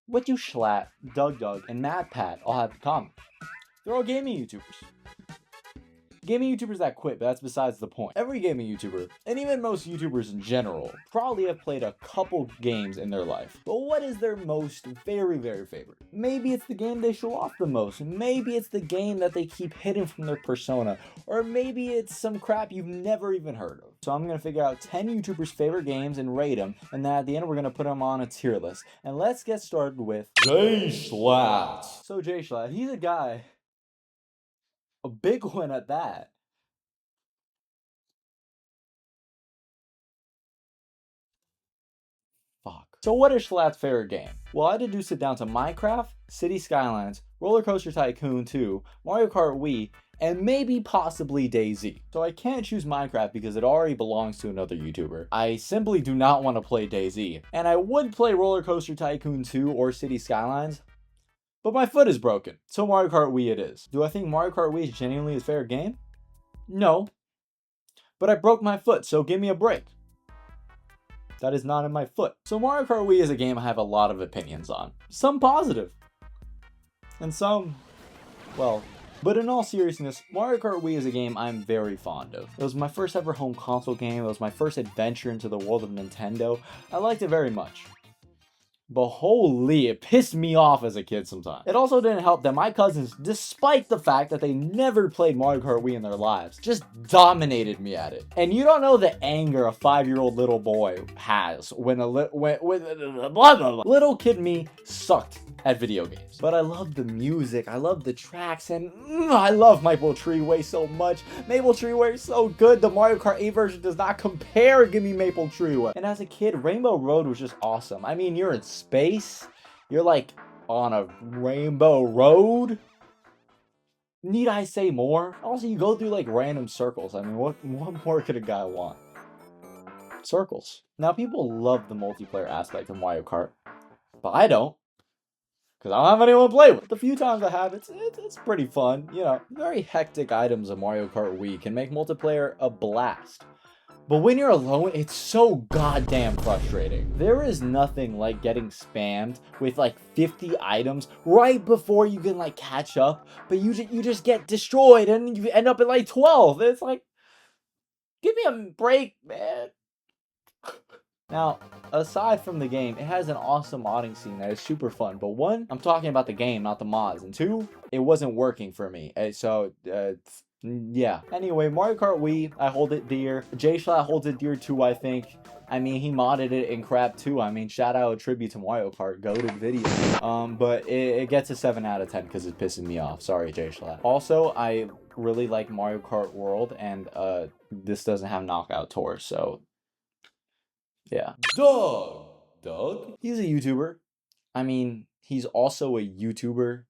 What do jschlatt, DougDoug, and MatPat all have in common? They're all gaming YouTubers. Gaming YouTubers that quit, but that's besides the point. Every gaming YouTuber, and even most YouTubers in general, probably have played a couple games in their life. But what is their most very favorite? Maybe it's the game they show off the most. Maybe it's the game that they keep hidden from their persona. Or maybe it's some crap you've never even heard of. So I'm going to figure out 10 YouTubers' favorite games and rate them. And then at the end, we're going to put them on a tier list. And let's get started with jschlatt. So jschlatt, he's a guy, a big one at that. Fuck. So what is jschlatt's favorite game? Well, I deduced it down to Minecraft, City Skylines, Roller Coaster Tycoon 2, Mario Kart Wii, and maybe possibly DayZ. So I can't choose Minecraft because it already belongs to another YouTuber. I simply do not want to play DayZ. And I would play Roller Coaster Tycoon 2 or City Skylines, but my foot is broken. So Mario Kart Wii it is. Do I think Mario Kart Wii is genuinely his favorite game? No. But I broke my foot, so give me a break. That is not in my foot. So Mario Kart Wii is a game I have a lot of opinions on. Some positive. And some, well, but in all seriousness, Mario Kart Wii is a game I'm very fond of. It was my first ever home console game. It was my first adventure into the world of Nintendo. I liked it very much. But holy, it pissed me off as a kid sometimes. It also didn't help that my cousins, despite the fact that they never played Mario Kart Wii in their lives, just dominated me at it. And you don't know the anger a 5-year-old little boy has when little kid me sucked at video games. But I love the music, I love the tracks, and I love Maple Tree Way so much. Maple Tree Way is so good. The Mario Kart 8 version does not compare. Give me Maple Tree Way. And as a kid, Rainbow Road was just awesome. I mean, you're in space, you're like on a rainbow road. Need I say more? Also, you go through like random circles. I mean, what more could a guy want? Circles. Now, people love the multiplayer aspect of Mario Kart, but I don't, because I don't have anyone to play with. The few times I have, it's pretty fun. You know, very hectic items of Mario Kart Wii can make multiplayer a blast. But when you're alone, it's so goddamn frustrating. There is nothing like getting spammed with like 50 items right before you can like catch up, but you just get destroyed and you end up at like 12. It's like, give me a break, man. Now, aside from the game, it has an awesome modding scene that is super fun. But one, I'm talking about the game, not the mods. And two, it wasn't working for me. So, yeah. Anyway, Mario Kart Wii, I hold it dear. jschlatt holds it dear too, I think. I mean, he modded it in crap too. I mean, shout out a tribute to Mario Kart, goated video. But it gets a 7 out of 10 because it's pissing me off. Sorry, jschlatt. Also, I really like Mario Kart World, and this doesn't have Knockout Tour, so yeah. DougDoug? He's a YouTuber. I mean, he's also a YouTuber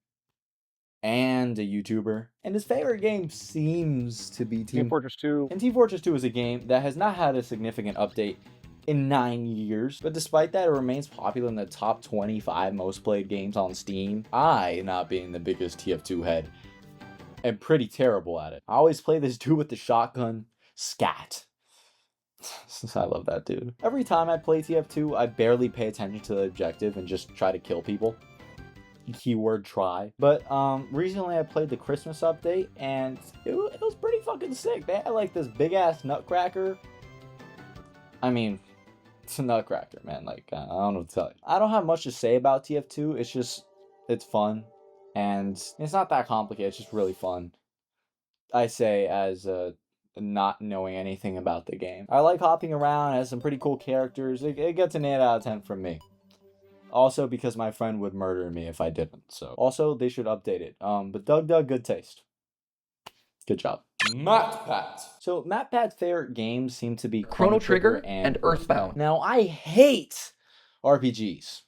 and a YouTuber. And his favorite game seems to be Team Fortress 2. And Team Fortress 2 is a game that has not had a significant update in 9 years. But despite that, it remains popular in the top 25 most played games on Steam. I, not being the biggest TF2 head, am pretty terrible at it. I always play this dude with the shotgun, Scat. I love that dude. Every time I play TF2, I barely pay attention to the objective and just try to kill people. Keyword try. But recently I played the Christmas update and it was pretty fucking sick. They had like this big ass nutcracker. I mean, it's a nutcracker, man. Like, I don't know what to tell you. I don't have much to say about TF2. It's just, it's fun. And it's not that complicated. It's just really fun. I say as not knowing anything about the game. I like hopping around, it has some pretty cool characters. It gets an 8 out of 10 from me. Also because my friend would murder me if I didn't. So also they should update it. But DougDoug, good taste. Good job. MatPat. So MatPat's favorite games seem to be Chrono Trigger and Earthbound. Now I hate RPGs.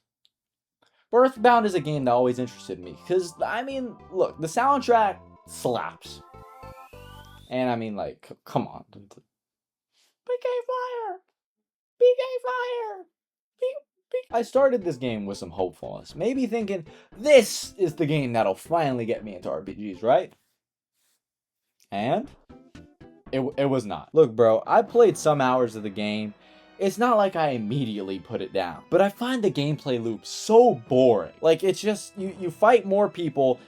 But Earthbound is a game that always interested me. Because, I mean, look, the soundtrack slaps. And I mean, like, come on. BK Fire! BK Fire! I started this game with some hopefulness. Maybe thinking, this is the game that'll finally get me into RPGs, right? And? It was not. Look, bro, I played some hours of the game. It's not like I immediately put it down, but I find the gameplay loop so boring. Like, it's just, you fight more people,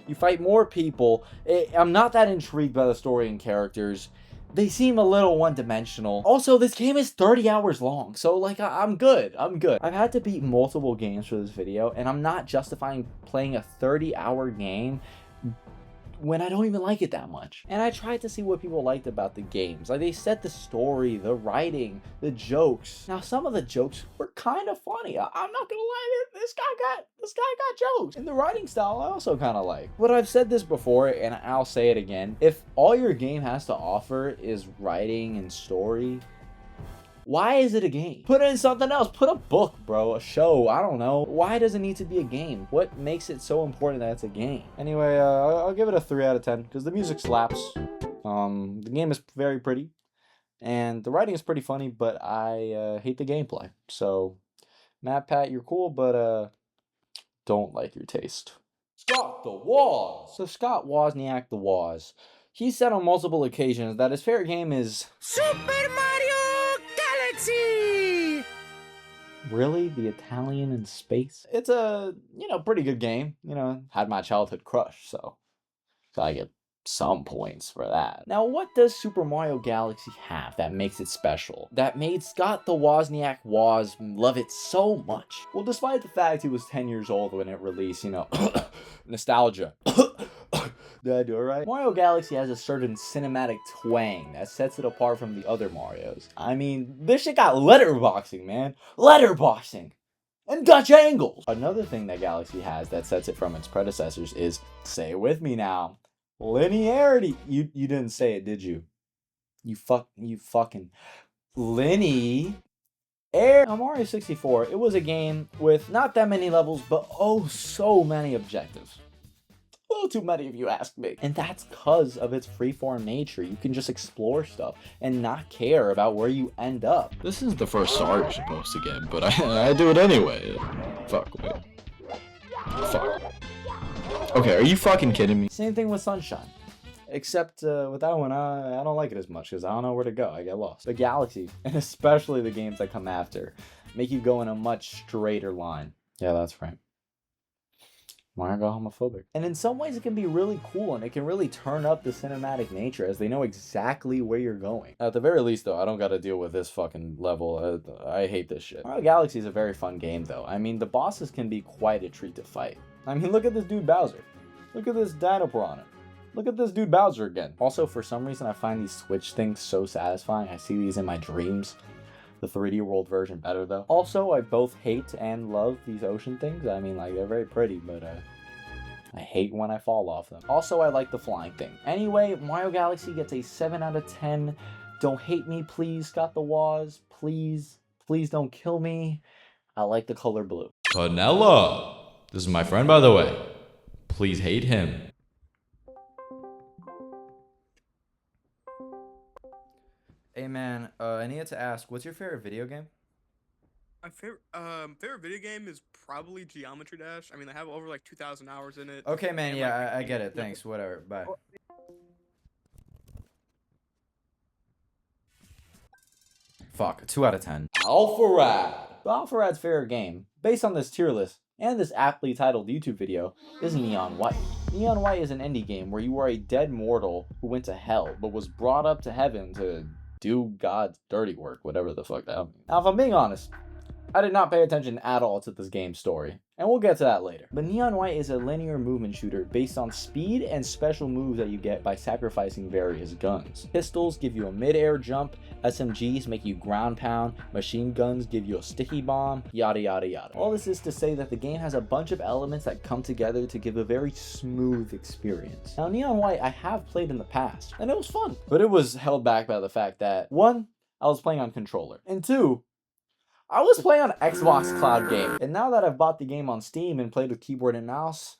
I'm not that intrigued by the story and characters. They seem a little one-dimensional. Also, this game is 30 hours long, so like, I'm good. I've had to beat multiple games for this video, and I'm not justifying playing a 30-hour game when I don't even like it that much. And I tried to see what people liked about the games. Like, they said the story, the writing, the jokes. Now, some of the jokes were kind of funny. I'm not gonna lie, this guy got jokes. And the writing style I also kind of like. But I've said this before, and I'll say it again. If all your game has to offer is writing and story, why is it a game? Put in something else. Put a book, bro. A show. I don't know. Why does it need to be a game? What makes it so important that it's a game? Anyway, I'll give it a 3 out of 10 because the music slaps. The game is very pretty. And the writing is pretty funny, but I hate the gameplay. So, MatPat, you're cool, but don't like your taste. Scott the Woz. So Scott Wozniak the Woz. He said on multiple occasions that his favorite game is Super Mario Galaxy! Really? The Italian in space? It's a, pretty good game. Had my childhood crush, so I get some points for that. Now, what does Super Mario Galaxy have that makes it special? That made Scott the Wozniak Woz love it so much? Well, despite the fact he was 10 years old when it released, nostalgia. Did I do it right? Mario Galaxy has a certain cinematic twang that sets it apart from the other Marios. I mean, this shit got letterboxing, man. Letterboxing! And Dutch angles! Another thing that Galaxy has that sets it from its predecessors is, say it with me now, linearity. You didn't say it, did you? You fucking linear. Now, Mario 64, it was a game with not that many levels, but oh so many objectives. A little too many if you ask me. And that's because of its freeform nature. You can just explore stuff and not care about where you end up. This is the first star you're supposed to get, but I do it anyway. Fuck, wait. Fuck. Okay, are you fucking kidding me? Same thing with Sunshine. Except with that one, I don't like it as much because I don't know where to go. I get lost. The Galaxy, and especially the games that come after, make you go in a much straighter line. Yeah, that's right. Mario got homophobic. And in some ways it can be really cool and it can really turn up the cinematic nature as they know exactly where you're going. At the very least though, I don't gotta deal with this fucking level. I hate this shit. Mario Galaxy is a very fun game though. I mean, the bosses can be quite a treat to fight. I mean, look at this dude Bowser. Look at this Dino Piranha. Look at this dude Bowser again. Also, for some reason, I find these Switch things so satisfying. I see these in my dreams. The 3D World version better though. Also, I both hate and love these ocean things. I mean, like, they're very pretty, but I hate when I fall off them. Also, I like the flying thing. Anyway, Mario Galaxy gets a 7 out of 10. Don't hate me, please, Scott the Woz. Please don't kill me. I like the color blue. Pannella! This is my friend, by the way. Please hate him. Hey man, I needed to ask, what's your favorite video game? My favorite video game is probably Geometry Dash. I mean, I have over like 2,000 hours in it. Okay, man, and, yeah, like, I get it. Thanks, whatever. Bye. Fuck, 2 out of 10. Alpharad! Alpharad's favorite game, based on this tier list, and this aptly titled YouTube video, is Neon White. Neon White is an indie game where you are a dead mortal who went to hell, but was brought up to heaven to do God's dirty work, whatever the fuck that means. Now, if I'm being honest, I did not pay attention at all to this game's story, and we'll get to that later. But Neon White is a linear movement shooter based on speed and special moves that you get by sacrificing various guns. Pistols give you a mid-air jump, SMGs make you ground pound, machine guns give you a sticky bomb, yada yada yada. All this is to say that the game has a bunch of elements that come together to give a very smooth experience. Now, Neon White I have played in the past, and it was fun, but it was held back by the fact that 1, I was playing on controller, and 2, I was playing on Xbox Cloud Game. And now that I've bought the game on Steam and played with keyboard and mouse,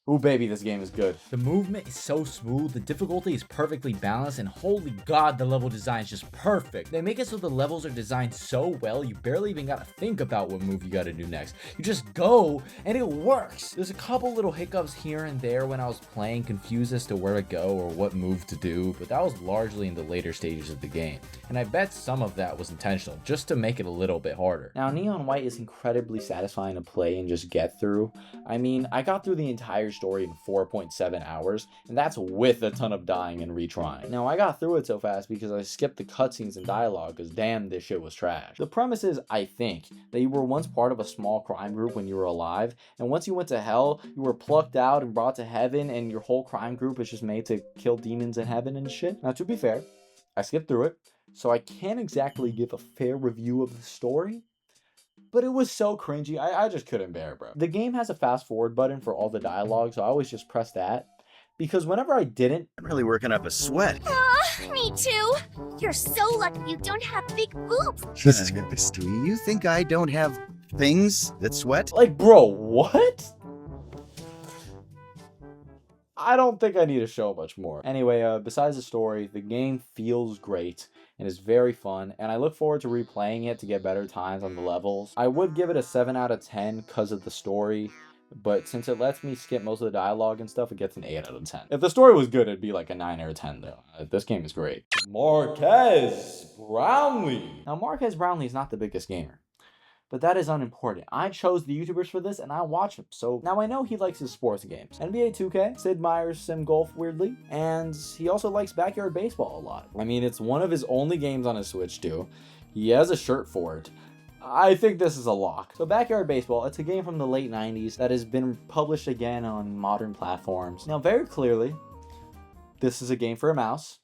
Ooh, baby, this game is good. The movement is so smooth, the difficulty is perfectly balanced, and holy god, the level design is just perfect. They make it so the levels are designed so well, you barely even gotta think about what move you gotta do next. You just go, and it works. There's a couple little hiccups here and there when I was playing, confused as to where to go or what move to do, but that was largely in the later stages of the game. And I bet some of that was intentional, just to make it a little bit harder. Now, Neon White is incredibly satisfying to play and just get through. I mean, I got through the entire story in 4.7 hours, and that's with a ton of dying and retrying. Now, I got through it so fast because I skipped the cutscenes and dialogue, because damn, this shit was trash. The premise is, I think, that you were once part of a small crime group when you were alive, and once you went to hell, you were plucked out and brought to heaven, and your whole crime group is just made to kill demons in heaven and shit. Now, to be fair, I skipped through it, so I can't exactly give a fair review of the story, but it was so cringy, I just couldn't bear it, bro. The game has a fast forward button for all the dialogue, so I always just press that, because whenever I didn't... I'm really working up a sweat. Me too. You're so lucky you don't have big boobs. Do you think I don't have things that sweat? Like, bro, what? I don't think I need to show much more. Anyway, besides the story, the game feels great and is very fun, and I look forward to replaying it to get better times on the levels. I would give it a 7 out of 10 because of the story, but since it lets me skip most of the dialogue and stuff, it gets an 8 out of 10. If the story was good, it'd be like a 9 or a 10 though. This game is great. Marques Brownlee. Now, Marques Brownlee is not the biggest gamer, but that is unimportant. I chose the YouTubers for this and I watch them. So now I know he likes his sports games. NBA 2K, Sid Meier's Sim Golf weirdly, and he also likes backyard baseball a lot. I mean, it's one of his only games on his Switch too. He has a shirt for it. I think this is a lock. So Backyard Baseball, it's a game from the late 90s that has been published again on modern platforms. Now, very clearly, this is a game for a mouse.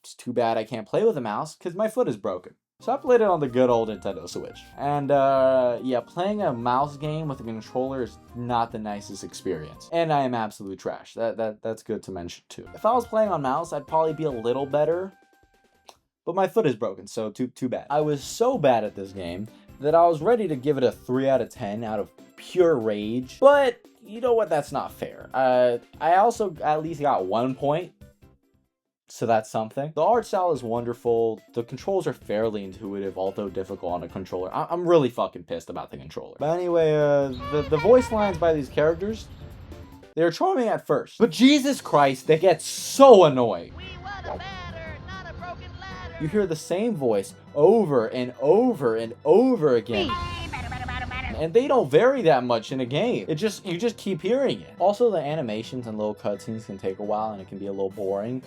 It's too bad I can't play with a mouse because my foot is broken. So I played it on the good old Nintendo Switch. And yeah, playing a mouse game with a controller is not the nicest experience. And I am absolute trash. That's good to mention too. If I was playing on mouse, I'd probably be a little better. But my foot is broken, so too bad. I was so bad at this game that I was ready to give it a 3 out of 10 out of pure rage. But you know what? That's not fair. I also at least got 1 point. So that's something. The art style is wonderful. The controls are fairly intuitive, although difficult on a controller. I'm really fucking pissed about the controller. But anyway, the voice lines by these characters, they're charming at first. But Jesus Christ, they get so annoying. You hear the same voice over and over and over again. And they don't vary that much in a game. You just keep hearing it. Also, the animations and little cutscenes can take a while and it can be a little boring.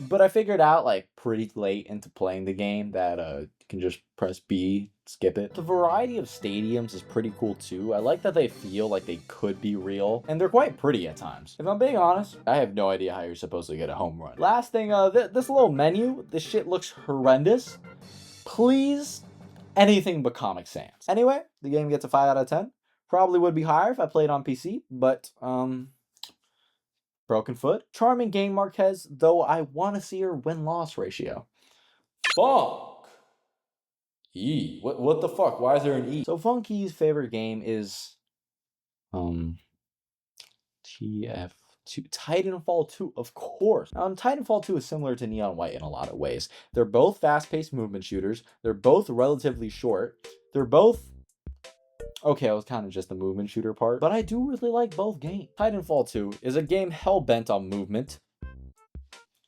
But I figured out like pretty late into playing the game that you can just press B, skip it. The variety of stadiums is pretty cool too. I like that they feel like they could be real, and they're quite pretty at times. If I'm being honest, I have no idea how you're supposed to get a home run. Last thing, this little menu, this shit looks horrendous. Please, anything but Comic Sans. Anyway, the game gets a 5 out of 10. Probably would be higher if I played on PC, but broken foot. Charming game, Marques, though I want to see her win-loss ratio. FUNKe. E. What the fuck? Why is there an E? So FUNKe's favorite game is TF2 Titanfall 2, of course. Now, Titanfall 2 is similar to Neon White in a lot of ways. They're both fast-paced movement shooters. They're both relatively short. They're both... Okay, it was kind of just the movement shooter part, but I do really like both games. Titanfall 2 is a game hell-bent on movement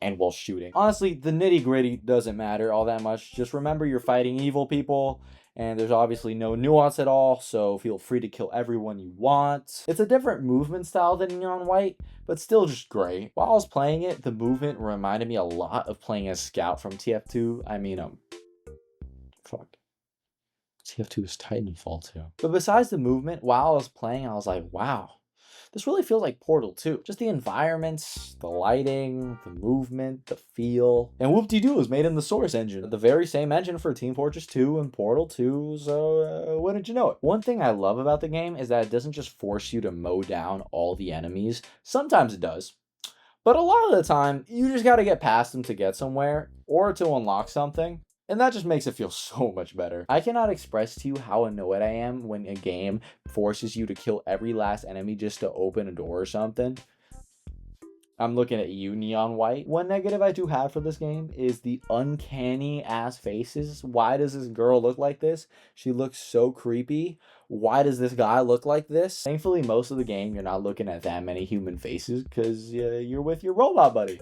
and while shooting. Honestly, the nitty-gritty doesn't matter all that much. Just remember you're fighting evil people, and there's obviously no nuance at all, so feel free to kill everyone you want. It's a different movement style than Neon White, but still just great. While I was playing it, the movement reminded me a lot of playing as Scout from TF2. I mean, fuck. TF2 is Titanfall 2. But besides the movement, while I was playing, I was like, wow, this really feels like Portal 2. Just the environments, the lighting, the movement, the feel. And whoop-de-doo was made in the Source engine. The very same engine for Team Fortress 2 and Portal 2, so wouldn't you know it? One thing I love about the game is that it doesn't just force you to mow down all the enemies. Sometimes it does. But a lot of the time, you just gotta get past them to get somewhere, or to unlock something. And that just makes it feel so much better. I cannot express to you how annoyed I am when a game forces you to kill every last enemy just to open a door or something. I'm looking at you, Neon White. One negative I do have for this game is the uncanny ass faces. Why does this girl look like this? She looks so creepy. Why does this guy look like this? Thankfully, most of the game, you're not looking at that many human faces because you're with your robot buddy.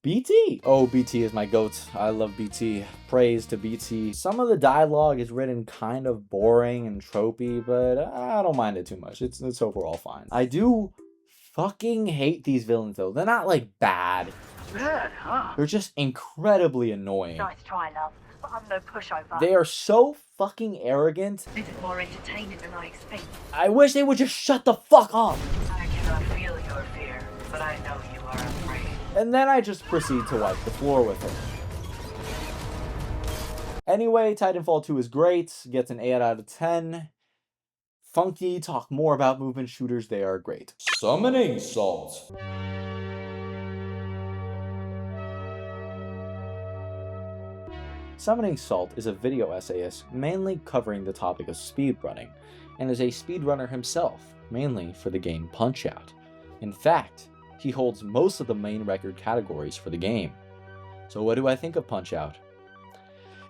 BT. Oh, BT is my goat. I love BT. Praise to BT. Some of the dialogue is written kind of boring and tropey, but I don't mind it too much. It's overall fine. I do fucking hate these villains though. They're not like bad. Bad, huh? They're just incredibly annoying. Nice try, love, but I'm no pushover. They are so fucking arrogant. This is more entertaining than I expected. I wish they would just shut the fuck up. I cannot feel your fear, but I know you are afraid. And then I just proceed to wipe the floor with her. Anyway, Titanfall 2 is great. Gets an 8 out of 10. FUNKe talk more about movement shooters. They are great. Summoning Salt. Summoning Salt is a video essayist mainly covering the topic of speedrunning, and is a speedrunner himself, mainly for the game Punch-Out. In fact, he holds most of the main record categories for the game. So what do I think of Punch-Out?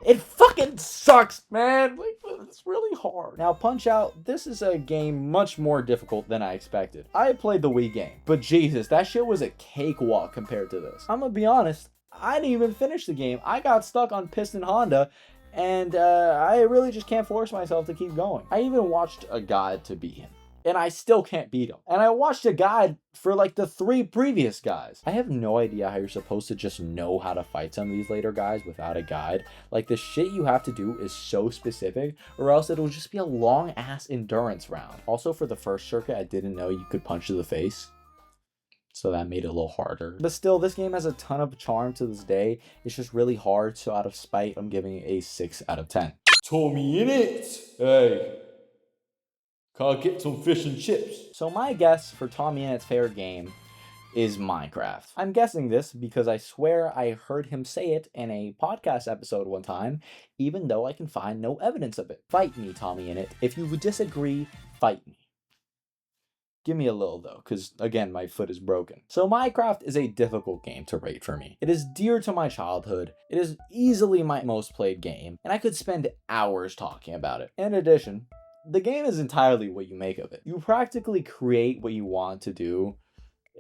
It fucking sucks, man! Like, it's really hard. Now, Punch-Out, this is a game much more difficult than I expected. I played the Wii game, but Jesus, that shit was a cakewalk compared to this. I'm gonna be honest, I didn't even finish the game. I got stuck on Piston Honda, and I really just can't force myself to keep going. I even watched a guide to beat him, and I still can't beat him. And I watched a guide for like the 3 previous guys. I have no idea how you're supposed to just know how to fight some of these later guys without a guide. Like, the shit you have to do is so specific, or else it'll just be a long ass endurance round. Also, for the first circuit, I didn't know you could punch to the face, so that made it a little harder. But still, this game has a ton of charm to this day. It's just really hard, so out of spite, I'm giving it a 6 out of 10. Tommyinnit! Hey, can't get some fish and chips. So my guess for Tommyinnit's favorite game is Minecraft. I'm guessing this because I swear I heard him say it in a podcast episode one time, even though I can find no evidence of it. Fight me, Tommyinnit. If you disagree, fight me. Give me a little though, because again, my foot is broken. So Minecraft is a difficult game to rate for me. It is dear to my childhood. It is easily my most played game, and I could spend hours talking about it. In addition, the game is entirely what you make of it. You practically create what you want to do,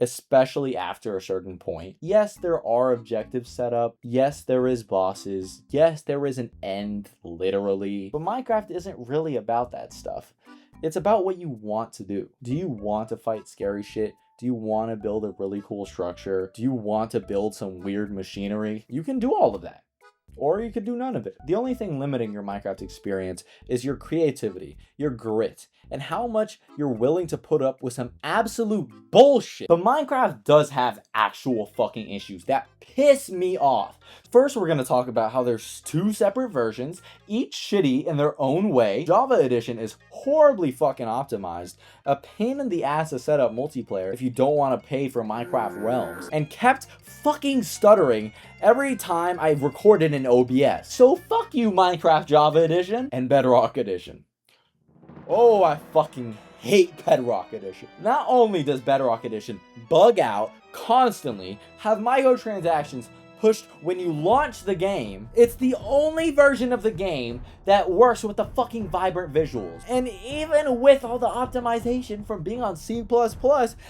especially after a certain point. Yes, there are objectives set up. Yes, there is bosses. Yes, there is an end, literally. But Minecraft isn't really about that stuff. It's about what you want to do. Do you want to fight scary shit? Do you want to build a really cool structure? Do you want to build some weird machinery? You can do all of that. Or you could do none of it. The only thing limiting your Minecraft experience is your creativity, your grit, and how much you're willing to put up with some absolute bullshit. But Minecraft does have actual fucking issues that piss me off. First, we're going to talk about how there's 2 separate versions, each shitty in their own way. Java Edition is horribly fucking optimized, a pain in the ass to set up multiplayer if you don't want to pay for Minecraft Realms, and kept fucking stuttering every time I recorded in OBS. So fuck you, Minecraft Java Edition and Bedrock Edition. Oh, I fucking hate Bedrock Edition. Not only does Bedrock Edition bug out constantly, have microtransactions pushed when you launch the game, it's the only version of the game that works with the fucking vibrant visuals. And even with all the optimization from being on C++,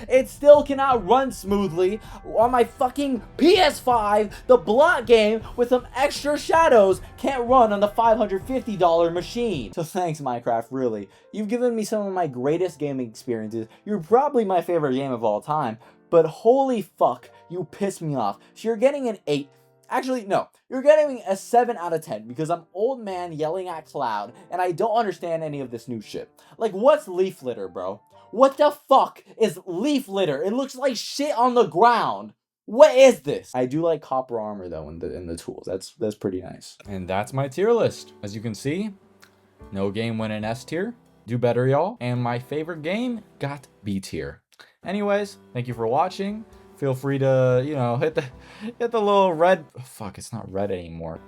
it still cannot run smoothly on my fucking PS5. The block game with some extra shadows can't run on the $550 machine. So thanks, Minecraft, really. You've given me some of my greatest gaming experiences. You're probably my favorite game of all time, but holy fuck, you piss me off. So you're getting an 8. Actually, no. You're getting a 7 out of 10 because I'm old man yelling at cloud and I don't understand any of this new shit. Like, what's leaf litter, bro? What the fuck is leaf litter? It looks like shit on the ground. What is this? I do like copper armor though in the tools. That's pretty nice. And that's my tier list. As you can see, no game went in S tier. Do better, y'all. And my favorite game got B tier. Anyways, thank you for watching. Feel free to, you know, hit the little red, fuck, it's not red anymore.